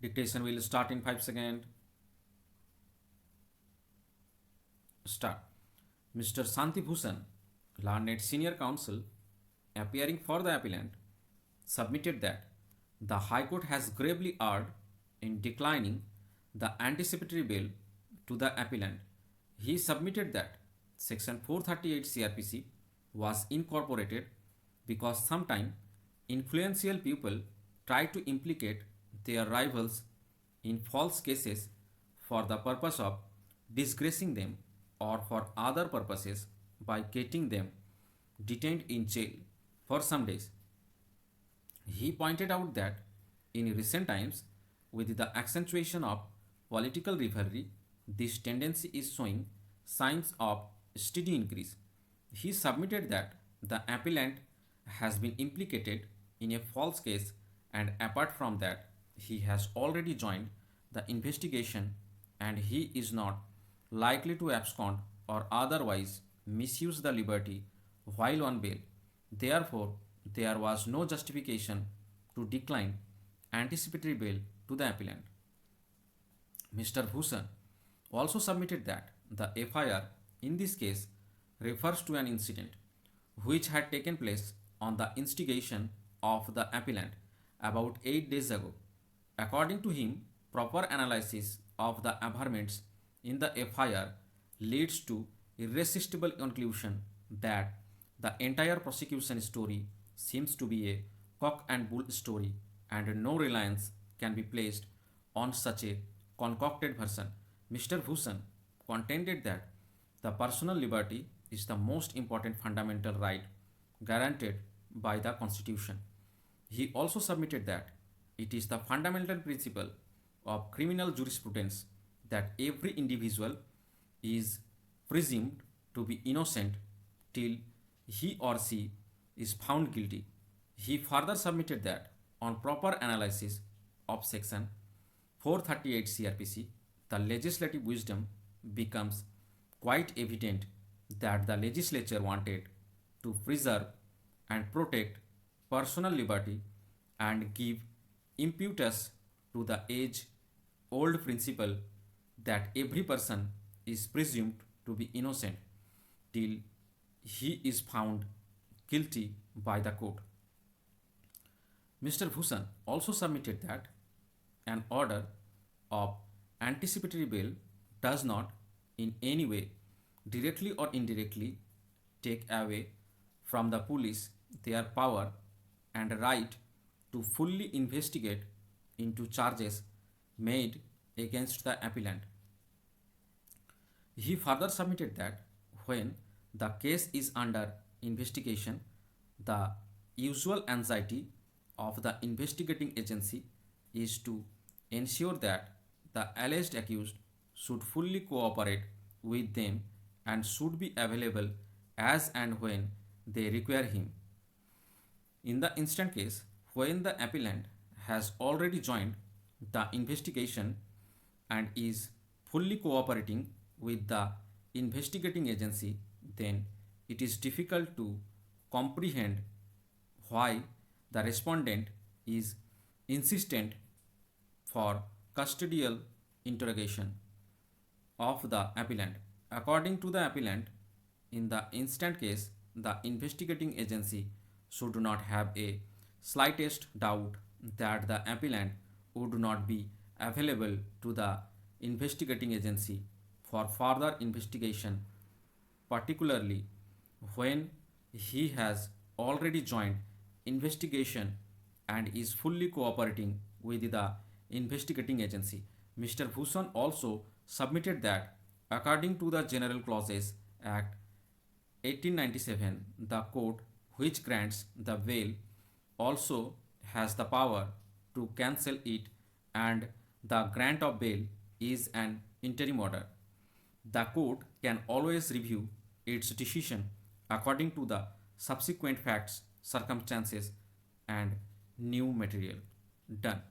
Dictation will start in 5 seconds. Start. Mr. Santi Bhushan, learned senior counsel, appearing for the appellant, submitted that the High Court has gravely erred in declining the anticipatory bail to the appellant. He submitted that Section 438 CRPC was incorporated because sometime influential people try to implicate their rivals in false cases for the purpose of disgracing them or for other purposes by getting them detained in jail for some days. He pointed out that in recent times, with the accentuation of political rivalry, this tendency is showing signs of steady increase. He submitted that the appellant has been implicated in a false case, and apart from that, he has already joined the investigation and he is not likely to abscond or otherwise misuse the liberty while on bail. Therefore, there was no justification to decline anticipatory bail to the appellant. Mr. Bhushan also submitted that the FIR in this case refers to an incident which had taken place on the instigation of the appellant about 8 days ago. According to him, proper analysis of the averments in the FIR leads to irresistible conclusion that the entire prosecution story seems to be a cock and bull story and no reliance can be placed on such a concocted version. Mr. Bhushan contended that the personal liberty is the most important fundamental right guaranteed by the Constitution. He also submitted that it is the fundamental principle of criminal jurisprudence that every individual is presumed to be innocent till he or she is found guilty. He further submitted that on proper analysis of section 438 CRPC, the legislative wisdom becomes quite evident that the legislature wanted to preserve and protect personal liberty and give impetus to the age old principle that every person is presumed to be innocent till he is found guilty by the court. Mr. Bhushan also submitted that an order of anticipatory bail does not in any way, directly or indirectly, take away from the police their power and right to fully investigate into charges made against the appellant. He further submitted that when the case is under investigation, the usual anxiety of the investigating agency is to ensure that the alleged accused should fully cooperate with them and should be available as and when they require him. In the instant case, when the appellant has already joined the investigation and is fully cooperating with the investigating agency, then it is difficult to comprehend why the respondent is insistent for custodial interrogation of the appellant. According to the appellant, in the instant case, the investigating agency should not have a slightest doubt that the appellant would not be available to the investigating agency for further investigation, particularly when he has already joined investigation and is fully cooperating with the investigating agency. Mr. Bhushan also submitted that according to the General Clauses Act 1897, the court which grants the bail also has the power to cancel it, and the grant of bail is an interim order. The court can always review its decision according to the subsequent facts, circumstances, and new material. Done.